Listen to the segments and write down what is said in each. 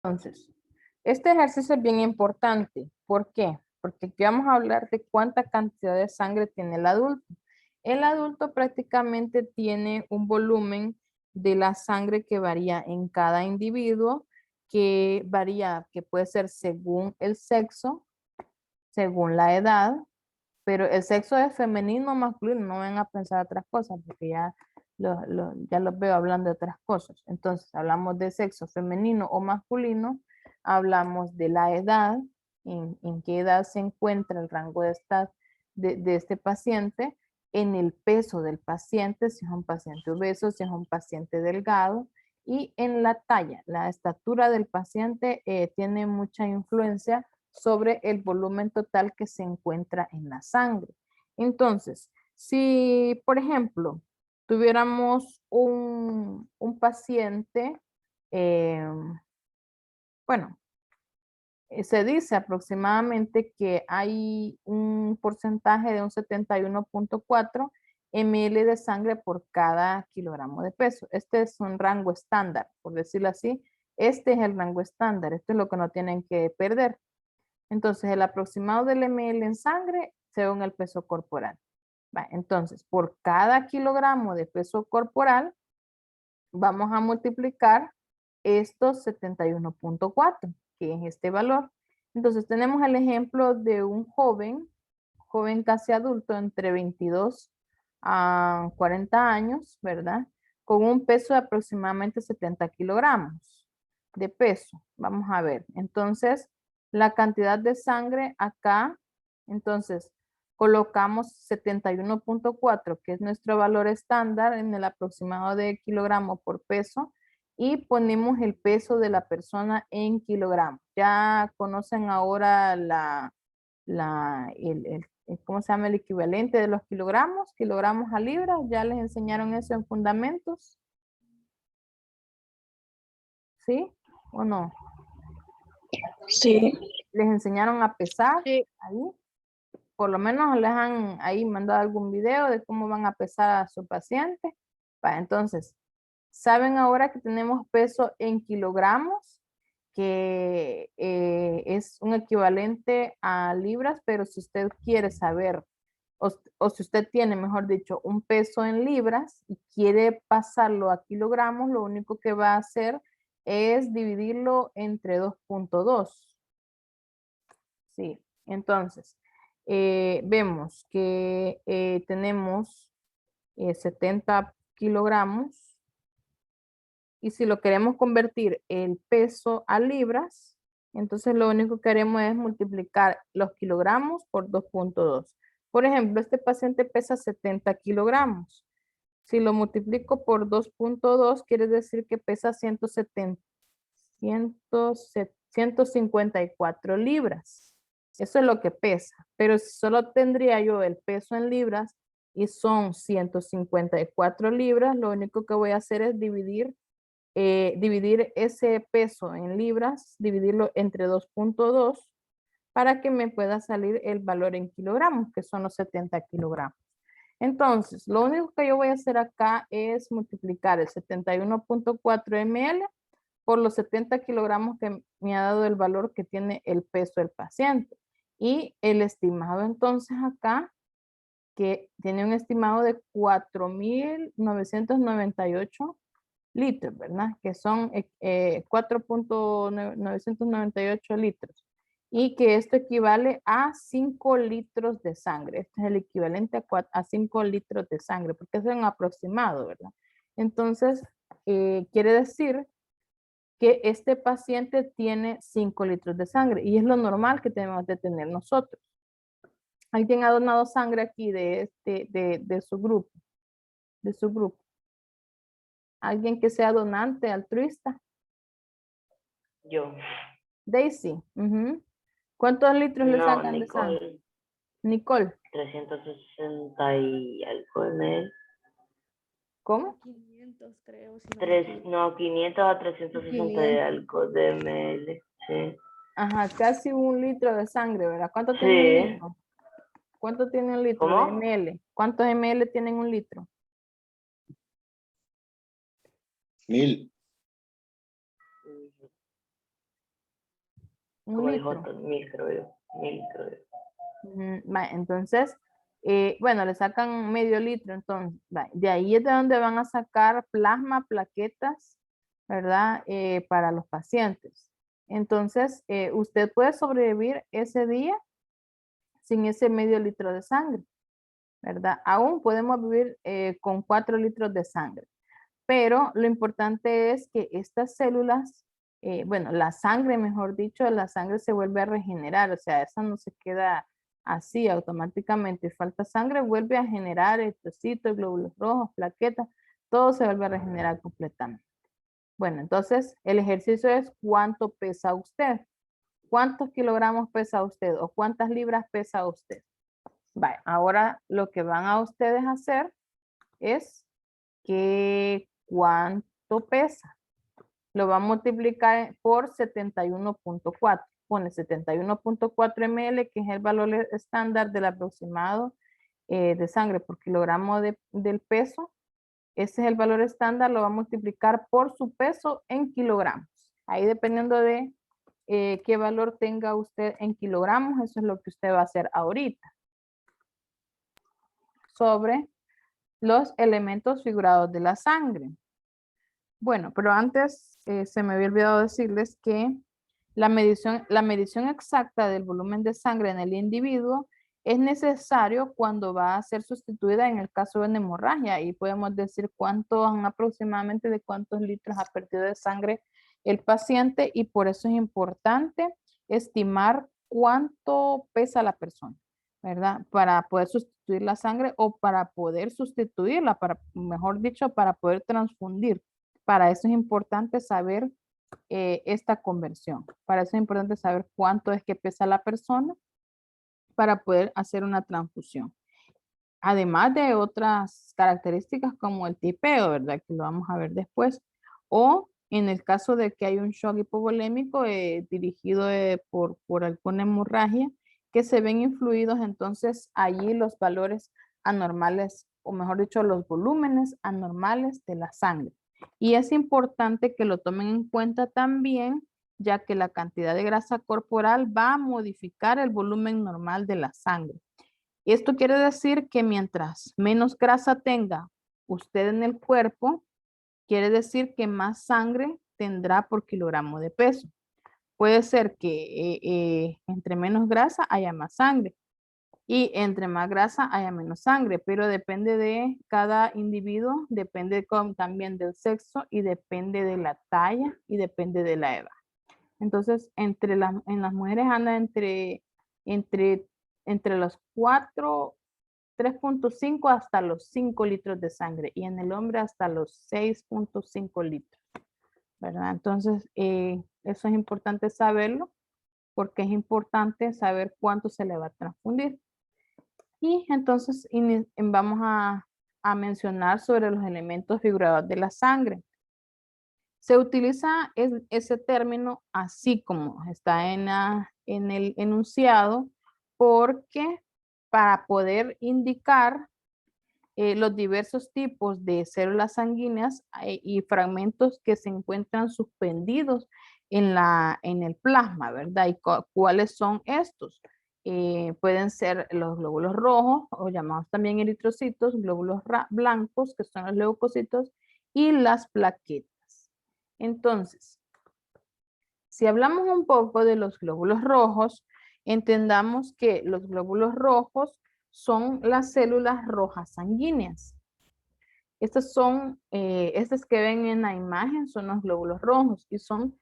Entonces, este ejercicio es bien importante. ¿Por qué? Porque aquí vamos a hablar de cuánta cantidad de sangre tiene el adulto. El adulto prácticamente tiene un volumen de la sangre que varía en cada individuo, que varía, que puede ser según el sexo, según la edad, pero el sexo es femenino o masculino, no van a pensar otras cosas, porque ya los veo hablando de otras cosas. Entonces, hablamos de sexo femenino o masculino, hablamos de la edad, en qué edad se encuentra el rango de este paciente, en el peso del paciente, si es un paciente obeso, si es un paciente delgado, y en la talla. La estatura del paciente tiene mucha influencia sobre el volumen total que se encuentra en la sangre. Entonces, si, por ejemplo, tuviéramos un paciente, eh, bueno, se dice aproximadamente que hay un porcentaje de un 71.4 ml de sangre por cada kilogramo de peso. Este es un rango estándar, por decirlo así. Este es el rango estándar. Esto es lo que no tienen que perder. Entonces, el aproximado del ml en sangre según el peso corporal. Entonces, por cada kilogramo de peso corporal, vamos a multiplicar estos 71.4, que es este valor. Entonces, tenemos el ejemplo de un joven casi adulto, entre 22 a 40 años, ¿verdad? Con un peso de aproximadamente 70 kilogramos de peso. Vamos a ver. Entonces, la cantidad de sangre acá, entonces, colocamos 71.4, que es nuestro valor estándar en el aproximado de kilogramo por peso, y ponemos el peso de la persona en kilogramos. Ya conocen ahora ¿cómo se llama? El equivalente de los kilogramos a libras. Ya les enseñaron eso en fundamentos, ¿sí? ¿O no? Sí. Les enseñaron a pesar Sí. ahí. Por lo menos les han ahí mandado algún video de cómo van a pesar a su paciente. Entonces, saben ahora que tenemos peso en kilogramos, que es un equivalente a libras, pero si usted quiere saber, o si usted tiene, mejor dicho, un peso en libras y quiere pasarlo a kilogramos, lo único que va a hacer es dividirlo entre 2.2. Sí, entonces, vemos que tenemos 70 kilogramos, y si lo queremos convertir el peso a libras, entonces lo único que haremos es multiplicar los kilogramos por 2.2. Por ejemplo, este paciente pesa 70 kilogramos. Si lo multiplico por 2.2, quiere decir que pesa 154 libras. Eso es lo que pesa. Pero si solo tendría yo el peso en libras y son 154 libras, lo único que voy a hacer es dividir ese peso en libras, dividirlo entre 2.2 para que me pueda salir el valor en kilogramos, que son los 70 kilogramos. Entonces, lo único que yo voy a hacer acá es multiplicar el 71.4 ml por los 70 kilogramos que me ha dado el valor que tiene el peso del paciente. Y el estimado entonces acá, que tiene un estimado de 4.998 litros, ¿verdad? Que son 4.998 litros. Y que esto equivale a 5 litros de sangre. Este es el equivalente a 5 litros de sangre, porque es un aproximado, ¿verdad? Entonces, quiere decir que este paciente tiene 5 litros de sangre y es lo normal que tenemos de tener nosotros. ¿Alguien ha donado sangre aquí de su grupo? De su grupo. ¿Alguien que sea donante, altruista? Yo. Daisy. ¿Cuántos litros le No, sacan de sangre? Nicole. Nicole. 360 y algo ml. ¿Cómo? 500 creo, si no me equivoco. No, 500 a 360 y 500. algo de ml. Sí. Ajá, casi 1 litro de sangre, ¿verdad? ¿Cuánto tiene un Sí. litro? ¿Cuánto tiene un litro de ¿Cómo? ml? ¿Cuántos ml tienen un litro? 1000. Un Como dijo litro. Otto, 1000 creo yo. 1000 creo yo. Entonces, bueno, le sacan medio litro, entonces, de ahí es de donde van a sacar plasma, plaquetas, ¿verdad? Para los pacientes. Entonces, usted puede sobrevivir ese día sin ese medio litro de sangre, ¿verdad? Aún podemos vivir con 4 litros de sangre, pero lo importante es que estas células, bueno, la sangre, mejor dicho, la sangre se vuelve a regenerar, o sea, esa no se queda así automáticamente. Falta sangre, vuelve a generar eritrocitos, glóbulos rojos, plaquetas, todo se vuelve a regenerar completamente. Bueno, entonces el ejercicio es cuánto pesa usted. ¿Cuántos kilogramos pesa usted o cuántas libras pesa usted? Vale, ahora lo que van a ustedes a hacer es que cuánto pesa. Lo va a multiplicar por 71.4. Pone 71.4 ml, que es el valor estándar del aproximado de sangre por kilogramo del peso. Ese es el valor estándar, lo va a multiplicar por su peso en kilogramos. Ahí dependiendo de qué valor tenga usted en kilogramos, eso es lo que usted va a hacer ahorita. Sobre los elementos figurados de la sangre. Bueno, pero antes se me había olvidado decirles que la medición exacta del volumen de sangre en el individuo es necesario cuando va a ser sustituida en el caso de una hemorragia, y podemos decir aproximadamente de cuántos litros ha perdido de sangre el paciente, y por eso es importante estimar cuánto pesa la persona, ¿verdad? Para poder sustituir la sangre o para poder sustituirla, mejor dicho, para poder transfundir. Para eso es importante saber esta conversión. Para eso es importante saber cuánto es que pesa la persona para poder hacer una transfusión. Además de otras características como el tipeo, ¿verdad? Que lo vamos a ver después. O en el caso de que hay un shock hipovolémico dirigido por alguna hemorragia, que se ven influidos entonces allí los valores anormales, o mejor dicho, los volúmenes anormales de la sangre. Y es importante que lo tomen en cuenta también, ya que la cantidad de grasa corporal va a modificar el volumen normal de la sangre. Esto quiere decir que mientras menos grasa tenga usted en el cuerpo, quiere decir que más sangre tendrá por kilogramo de peso. Puede ser que entre menos grasa haya más sangre y entre más grasa haya menos sangre, pero depende de cada individuo, depende también del sexo y depende de la talla y depende de la edad. Entonces, en las mujeres anda entre los 3.5 hasta los 5 litros de sangre, y en el hombre hasta los 6.5 litros, ¿verdad? Entonces, eso es importante saberlo, porque es importante saber cuánto se le va a transfundir. Y entonces vamos a mencionar sobre los elementos figurados de la sangre. Se utiliza ese término así como está en el enunciado, porque para poder indicar los diversos tipos de células sanguíneas y fragmentos que se encuentran suspendidos en el plasma, ¿verdad? ¿Y cuáles son estos? Pueden ser los glóbulos rojos, o llamados también eritrocitos, glóbulos blancos, que son los leucocitos, y las plaquetas. Entonces, si hablamos un poco de los glóbulos rojos, entendamos que los glóbulos rojos son las células rojas sanguíneas. Estas que ven en la imagen son los glóbulos rojos y son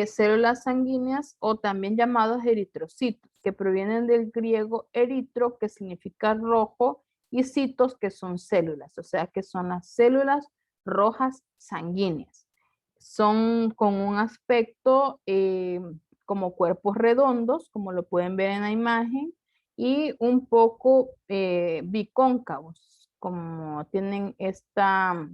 células sanguíneas, o también llamados eritrocitos, que provienen del griego eritro, que significa rojo, y citos, que son células, o sea que son las células rojas sanguíneas. Son con un aspecto como cuerpos redondos, como lo pueden ver en la imagen, y un poco bicóncavos, como tienen esta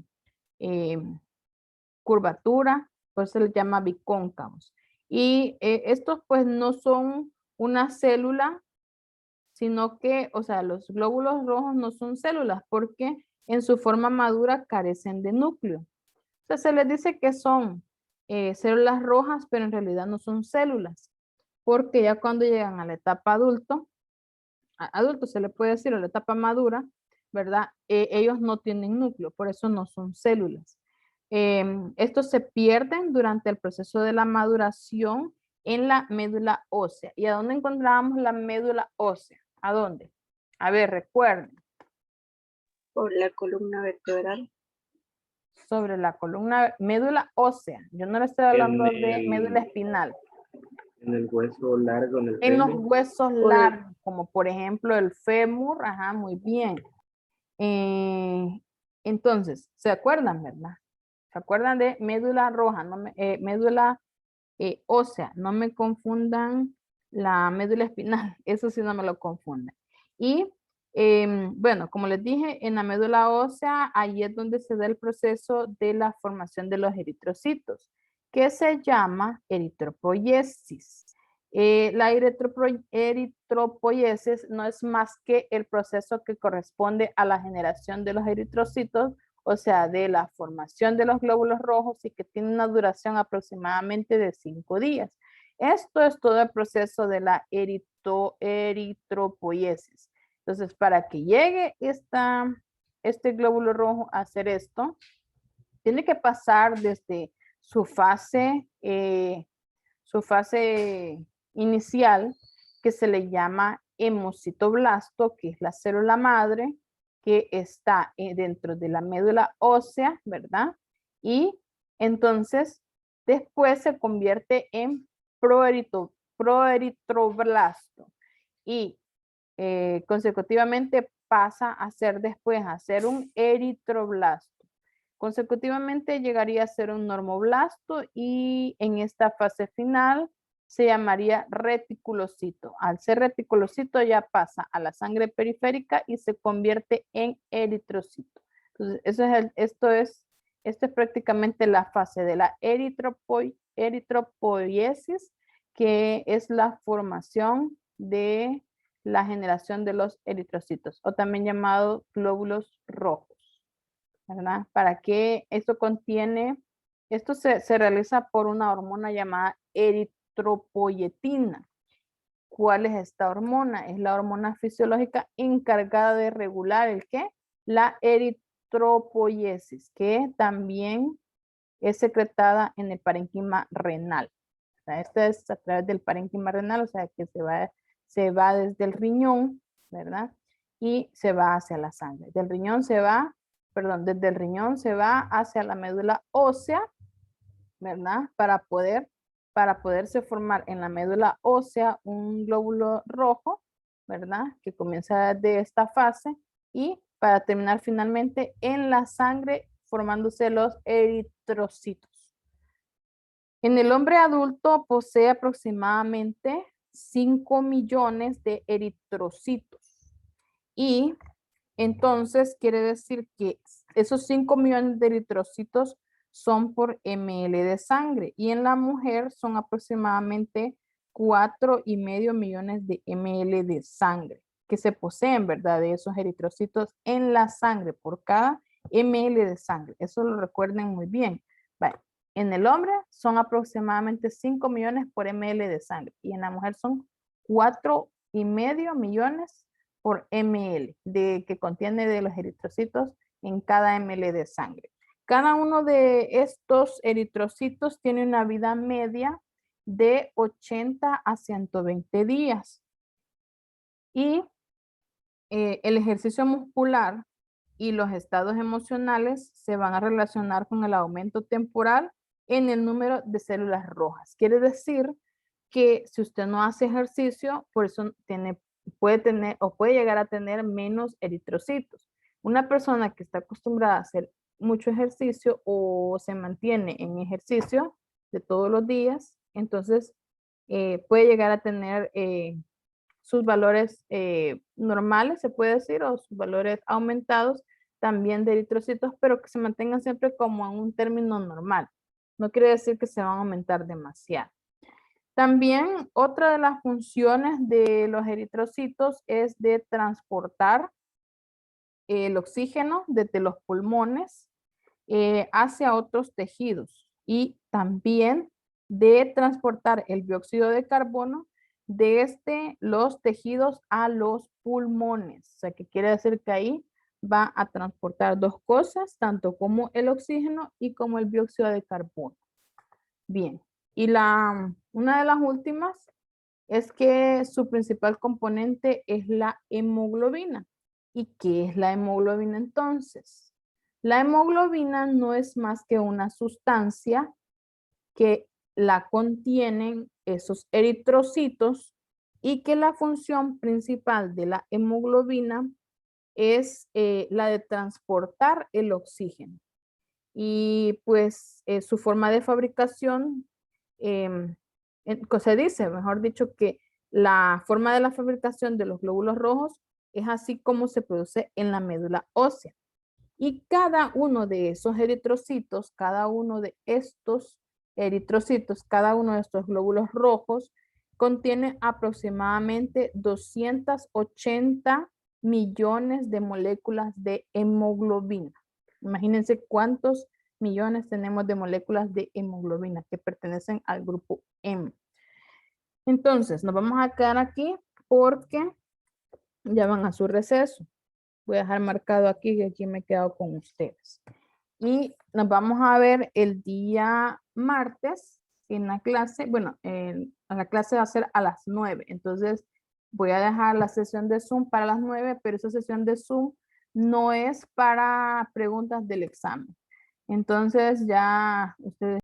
curvatura, pues se les llama bicóncavos. Y estos pues no son una célula, sino que, o sea, los glóbulos rojos no son células porque en su forma madura carecen de núcleo. O sea, se les dice que son células rojas, pero en realidad no son células. porque ya cuando llegan a la etapa adulto se le puede decir, a la etapa madura, ¿verdad? Ellos no tienen núcleo, por eso no son células. Estos se pierden durante el proceso de la maduración en la médula ósea. ¿Y a dónde encontrábamos la médula ósea? ¿A dónde? A ver, recuerden. Por la columna vertebral. Sobre la columna, médula ósea. Yo no le estoy hablando de médula espinal. En el hueso largo, en el En los fémur. huesos largos, como por ejemplo el fémur, ajá, muy bien. Entonces, ¿se acuerdan, verdad? ¿Se acuerdan de médula roja? No médula ósea, no me confundan la médula espinal, eso sí no me lo confunden. Y bueno, como les dije, en la médula ósea, ahí es donde se da el proceso de la formación de los eritrocitos, que se llama eritropoiesis. La eritropoiesis no es más que el proceso que corresponde a la generación de los eritrocitos, o sea, de la formación de los glóbulos rojos y que tiene una duración aproximadamente de 5 días. Esto es todo el proceso de la eritropoiesis. Entonces, para que llegue este glóbulo rojo a hacer esto, tiene que pasar desde su fase inicial, que se le llama hemocitoblasto, que es la célula madre, que está dentro de la médula ósea, ¿verdad? Y entonces después se convierte en proeritroblasto y consecutivamente pasa a ser después a ser un eritroblasto. Consecutivamente llegaría a ser un normoblasto y en esta fase final se llamaría reticulocito. Al ser reticulocito ya pasa a la sangre periférica y se convierte en eritrocito. Entonces, esto es prácticamente la fase de la eritropoiesis, que es la formación de la generación de los eritrocitos, o también llamado glóbulos rojos, ¿verdad? Para que esto se realiza por una hormona llamada eritropoyetina. ¿Cuál es esta hormona? Es la hormona fisiológica encargada de regular ¿el qué? La eritropoiesis, que también es secretada en el parénquima renal. O sea, esto es a través del parénquima renal, o sea que se va desde el riñón, ¿verdad? Y se va hacia la sangre. Desde el riñón se va hacia la médula ósea, ¿verdad? Para poderse formar en la médula ósea un glóbulo rojo, ¿verdad? Que comienza de esta fase y para terminar finalmente en la sangre formándose los eritrocitos. En el hombre adulto posee aproximadamente 5 millones de eritrocitos y entonces quiere decir que esos 5 millones de eritrocitos son por ml de sangre y en la mujer son aproximadamente 4,5 millones de ml de sangre que se poseen, ¿verdad? De esos eritrocitos en la sangre por cada ml de sangre. Eso lo recuerden muy bien. Vale. En el hombre son aproximadamente 5 millones por ml de sangre y en la mujer son 4,5 millones por ml que contiene de los eritrocitos en cada ml de sangre. Cada uno de estos eritrocitos tiene una vida media de 80 a 120 días. Y el ejercicio muscular y los estados emocionales se van a relacionar con el aumento temporal en el número de células rojas. Quiere decir que si usted no hace ejercicio, por eso puede llegar a tener menos eritrocitos. Una persona que está acostumbrada a hacer mucho ejercicio o se mantiene en ejercicio de todos los días, entonces puede llegar a tener sus valores normales, se puede decir, o sus valores aumentados también de eritrocitos, pero que se mantengan siempre como en un término normal. No quiere decir que se van a aumentar demasiado. También otra de las funciones de los eritrocitos es de transportar el oxígeno desde los pulmones hacia otros tejidos y también de transportar el dióxido de carbono desde los tejidos a los pulmones. O sea, que quiere decir que ahí va a transportar dos cosas, tanto como el oxígeno y como el dióxido de carbono. Bien, y una de las últimas es que su principal componente es la hemoglobina. ¿Y qué es la hemoglobina entonces? La hemoglobina no es más que una sustancia que la contienen esos eritrocitos y que la función principal de la hemoglobina es la de transportar el oxígeno. Y pues su forma de fabricación, se dice, mejor dicho, que la forma de la fabricación de los glóbulos rojos es así como se produce en la médula ósea. Y cada uno de esos eritrocitos, cada uno de estos eritrocitos, cada uno de estos glóbulos rojos contiene aproximadamente 280 millones de moléculas de hemoglobina. Imagínense cuántos millones tenemos de moléculas de hemoglobina que pertenecen al grupo M. Entonces, nos vamos a quedar aquí porque ya van a su receso. Voy a dejar marcado aquí que aquí me he quedado con ustedes. Y nos vamos a ver el día martes en la clase. Bueno, la clase va a ser a las 9. Entonces, voy a dejar la sesión de Zoom para las 9, pero esa sesión de Zoom no es para preguntas del examen. Entonces, ya ustedes